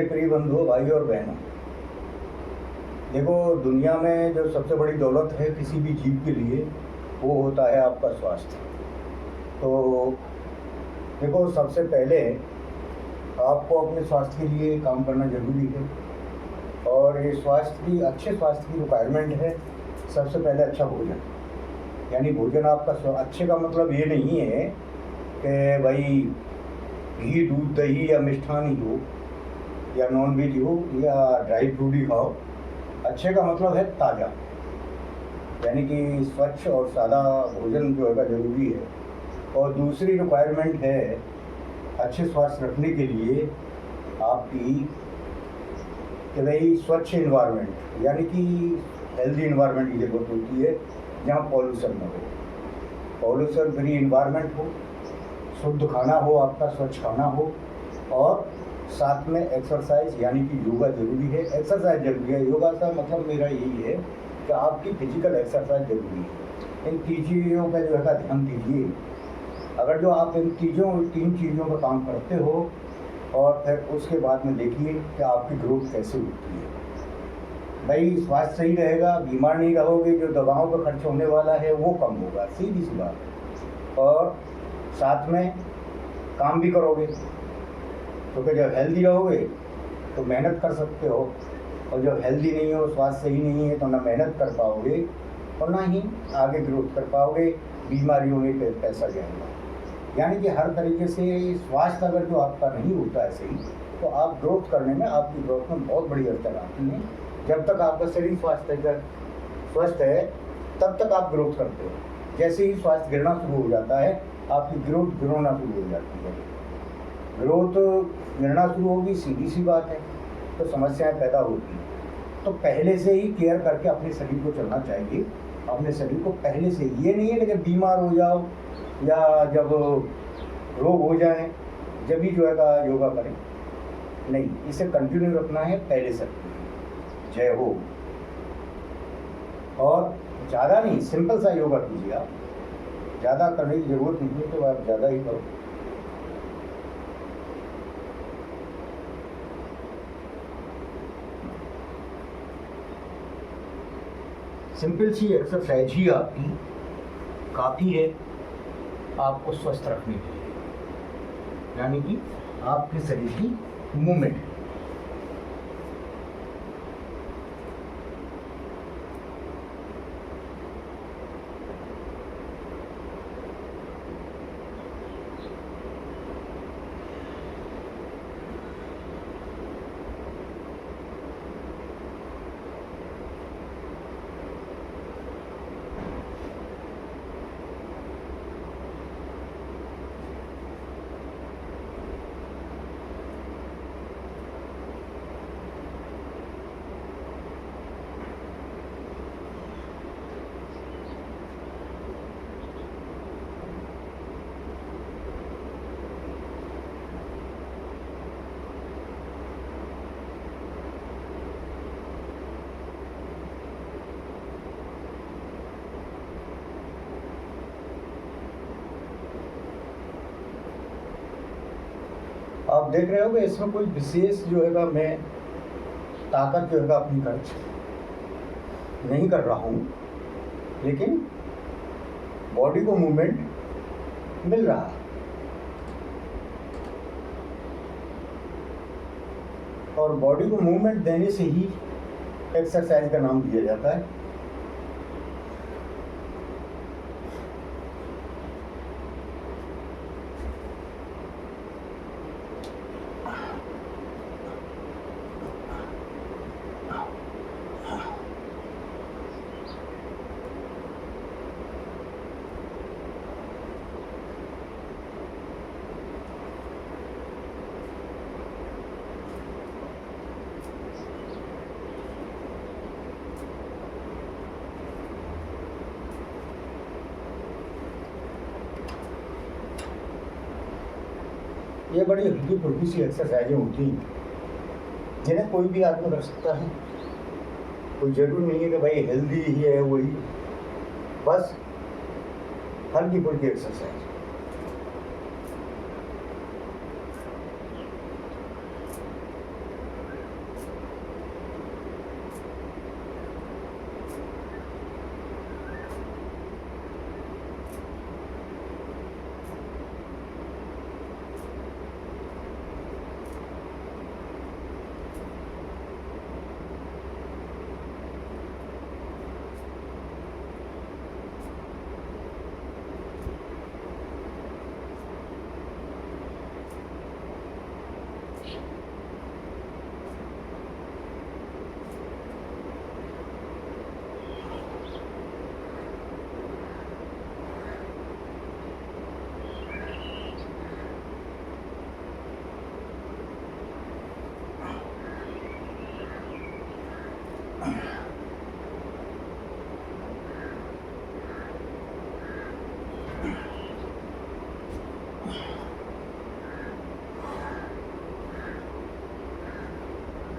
प्रिय बंधुओं, भाइयों और बहनों, देखो दुनिया में जो सबसे बड़ी दौलत है किसी भी जीव के लिए वो होता है आपका स्वास्थ्य। तो देखो सबसे पहले आपको अपने स्वास्थ्य के लिए काम करना जरूरी है और ये अच्छे स्वास्थ्य की रिक्वायरमेंट है। सबसे पहले अच्छा भोजन, यानी भोजन आपका अच्छे का मतलब ये नहीं है कि भाई घी दूध दही या मिष्ठान ही हो या नॉन वेज हो या ड्राई फ्रूट ही खाओ। अच्छे का मतलब है ताज़ा, यानी कि स्वच्छ और सादा भोजन जो है ज़रूरी है। और दूसरी रिक्वायरमेंट है अच्छे स्वास्थ्य रखने के लिए आपकी कि भाई स्वच्छ इन्वायरमेंट, यानी कि हेल्दी इन्वायरमेंट की ज़रूरत होती है जहाँ पॉल्यूशन ना हो, पॉल्यूशन फ्री इन्वायरमेंट हो, शुद्ध खाना हो, आपका स्वच्छ खाना हो और साथ में एक्सरसाइज यानी कि योगा जरूरी है। एक्सरसाइज जरूरी है, योगा का मतलब मेरा यही है कि आपकी फिजिकल एक्सरसाइज जरूरी है। इन तीन चीज़ों पर जो है ध्यान दीजिए। अगर जो आप इन तीन चीज़ों पर काम करते हो और फिर उसके बाद में देखिए कि आपकी ग्रोथ कैसे होती है। भाई स्वास्थ्य सही रहेगा, बीमार नहीं रहोगे, जो दवाओं पर खर्च होने वाला है वो कम होगा, सीधी सी बात है। और साथ में काम भी करोगे क्योंकि जब हेल्दी रहोगे तो मेहनत कर सकते हो, और जब हेल्दी नहीं हो, स्वास्थ्य सही नहीं है तो ना मेहनत कर पाओगे और ना ही आगे ग्रोथ कर पाओगे, बीमारियों में पैसा जाएगा। यानी कि हर तरीके से स्वास्थ्य अगर जो आपका नहीं होता है सही तो आप ग्रोथ करने में, आपकी ग्रोथ में बहुत बड़ी अड़चन आती है। जब तक आपका शरीर स्वस्थ है तब तक आप ग्रोथ करते हो। जैसे ही स्वास्थ्य गिरना शुरू हो जाता है आपकी ग्रोथ गिरना शुरू हो जाती है। ग्रोथ गिरना शुरू होगी, सीधी सी बात है, तो समस्याएं पैदा होती हैं। तो पहले से ही केयर करके अपने शरीर को चलना चाहिए। अपने शरीर को पहले से, ये नहीं है कि जब बीमार हो जाओ या जब रोग हो जाए जब ही जो है योगा करें, नहीं, इसे कंटिन्यू रखना है पहले से। जय हो। और ज़्यादा नहीं, सिंपल सा योगा कीजिए आप, ज़्यादा करने की ज़रूरत नहीं है तो आप ज़्यादा ही करो। सिंपल सी एक्सरसाइज ही आपकी काफ़ी है आपको स्वस्थ रखने के लिए, यानी कि आपके शरीर की मूवमेंट। आप देख रहे हो कि इसमें कोई विशेष जो है मैं ताकत जो है अपनी खर्च नहीं कर रहा हूँ, लेकिन बॉडी को मूवमेंट मिल रहा है। और बॉडी को मूवमेंट देने से ही एक्सरसाइज का नाम दिया जाता है। ये बड़ी हल्की फुल्की सी एक्सरसाइजें होती हैं जिन्हें कोई भी आदमी कर सकता है। कोई जरूरी नहीं है कि भाई हेल्दी ही है वही, बस हल्की फुल्की एक्सरसाइज।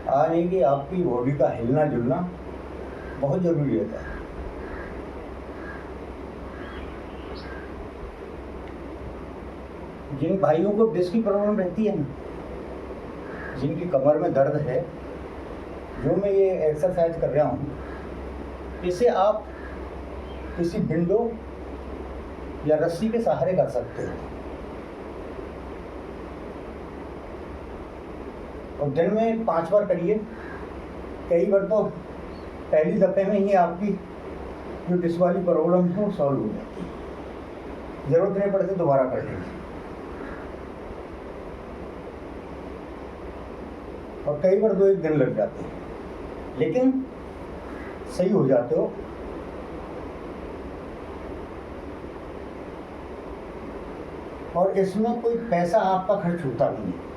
हाँ, नहीं कि आपकी बॉडी का हिलना जुलना बहुत ज़रूरी रहता है। जिन भाइयों को डिस्क की प्रॉब्लम रहती है ना, जिनकी कमर में दर्द है, जो मैं ये एक्सरसाइज कर रहा हूँ, इसे आप किसी विंडो या रस्सी के सहारे कर सकते हो और दिन में 5 बार करिए। कई बार तो पहली दफ़े में ही आपकी जो डिस्क वाली प्रॉब्लम है वो सॉल्व हो जाती है, ज़रूरत नहीं पड़ती दोबारा कर लीजिए। और कई बार 2-1 दिन लग जाते हैं, लेकिन सही हो जाते हो। और इसमें कोई पैसा आपका खर्च होता नहीं है।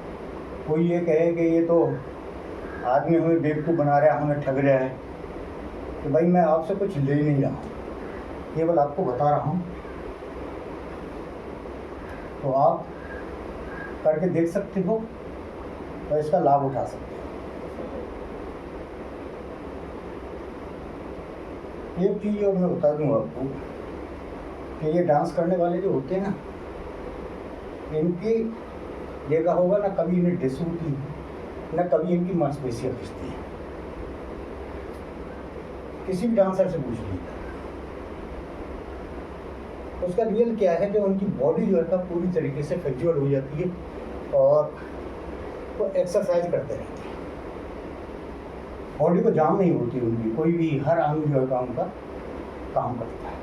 कोई ये कहे कि ये तो आदमी हमें बेवकूफ़ बना रहा है, हमें ठग रहा है, तो भाई मैं आपसे कुछ ले नहीं रहा हूँ, केवल आपको बता रहा हूँ। तो आप करके देख सकते हो और इसका लाभ उठा सकते हो। एक चीज़ और मैं बता दूँ आपको कि ये डांस करने वाले जो होते हैं ना, इनकी देखा होगा ना, कभी इन्हें डिस्क होती है ना कभी इनकी मांसपेशियाँ खिंचती हैं। किसी भी डांसर से पूछ लीजिए, उसका रियल क्या है कि उनकी बॉडी जो है पूरी तरीके से फ्लेक्सिबल हो जाती है और वो एक्सरसाइज करते रहते हैं। बॉडी को जाम नहीं होती उनकी, कोई भी हर अंग जो है उनका काम करता है।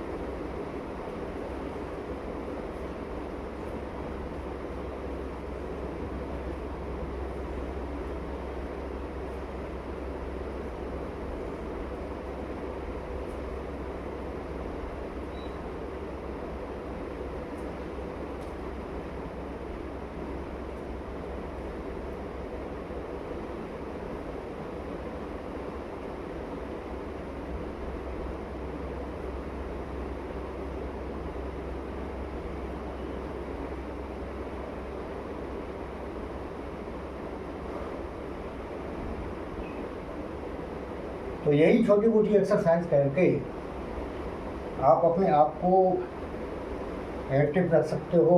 तो यही छोटी मोटी एक्सरसाइज करके आप अपने आप को एक्टिव रख सकते हो,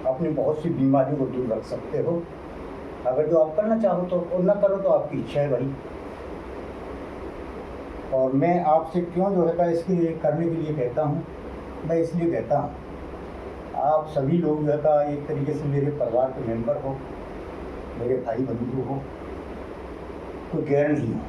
अपनी बहुत सी बीमारियों को दूर रख सकते हो। अगर जो आप करना चाहो तो, और ना करो तो आपकी इच्छा है भाई। और मैं आपसे क्यों जो है इसकी करने के लिए कहता हूँ, मैं इसलिए कहता हूँ आप सभी लोग जो है एक तरीके से मेरे परिवार के मेंबर हो, मेरे भाई बंधु हो, कोई गैर नहीं हो।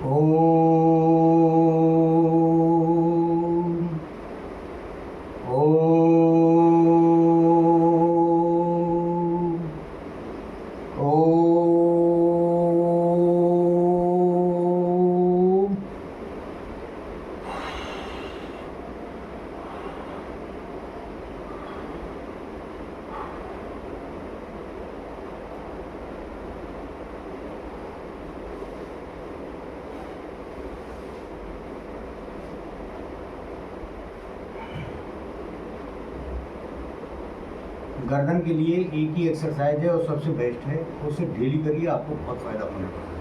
ओम ओम ओम। गर्दन के लिए एक ही एक्सरसाइज है और सबसे बेस्ट है, उसे डेली करिए, आपको बहुत फायदा होने वाला है।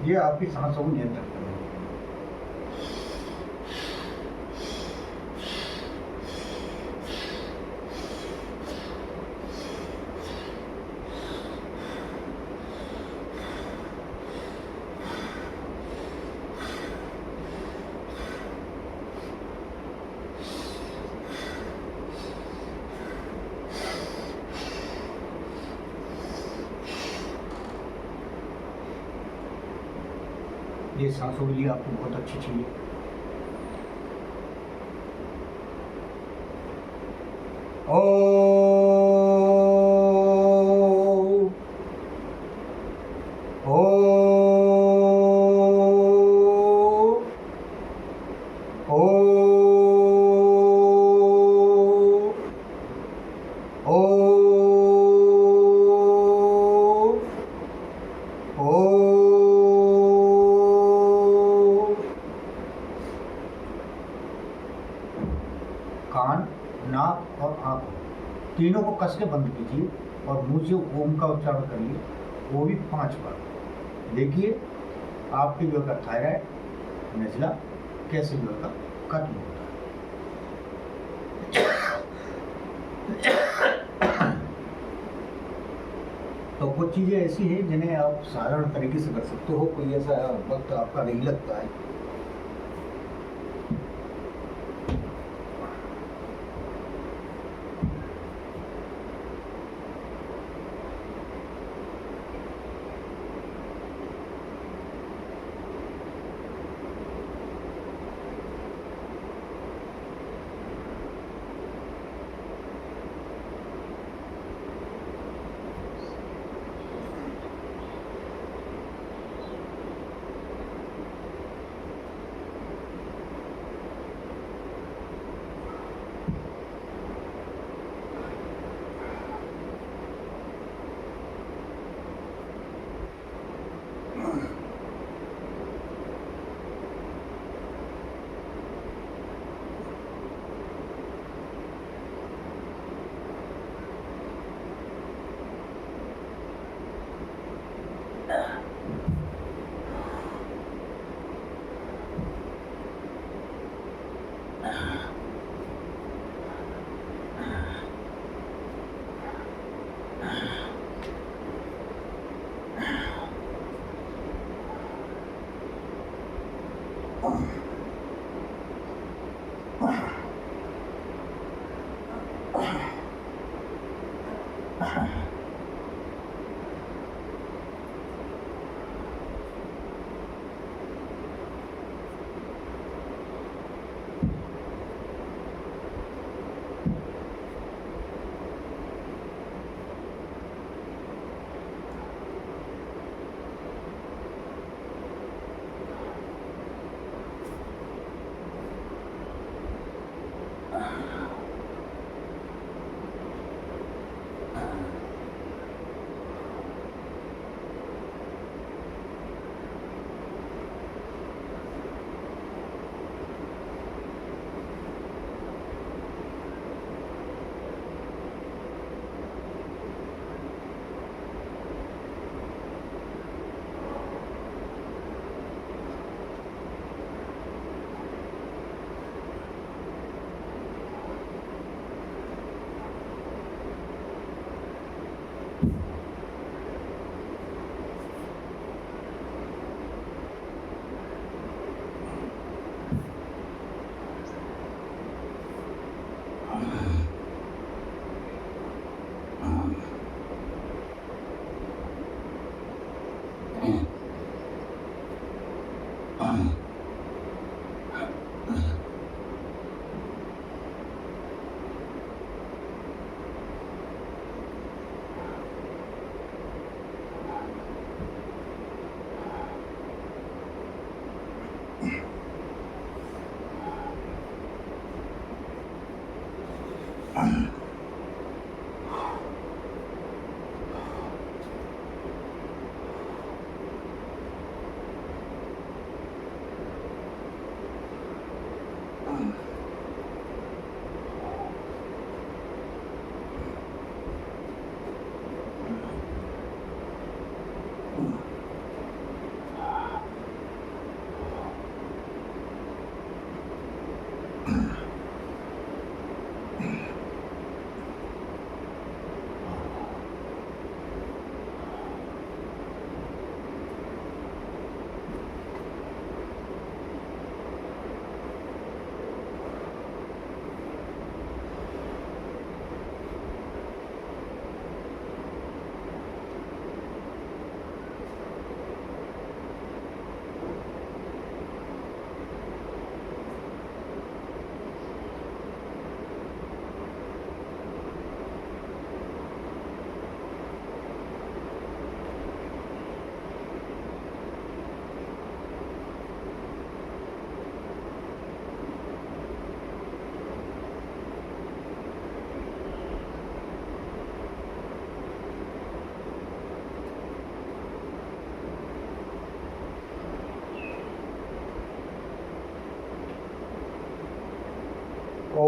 ये आपकी सांसों को नियंत्रण करेगा। ये सांसों के लिए आपको बहुत अच्छी चीज़ है। ओ ओ ओ ओ कान, नाक और आँख तीनों को कस के बंद कीजिए और मुंह से ओम का उच्चारण करिए, वो भी 5 बार। देखिए आपके जो का थायराइड, नज़ला कैसे जो का खत्म होता है। तो कुछ चीज़ें ऐसी हैं जिन्हें आप साधारण तरीके से कर सकते हो, कोई ऐसा वक्त आपका नहीं लगता है। ओ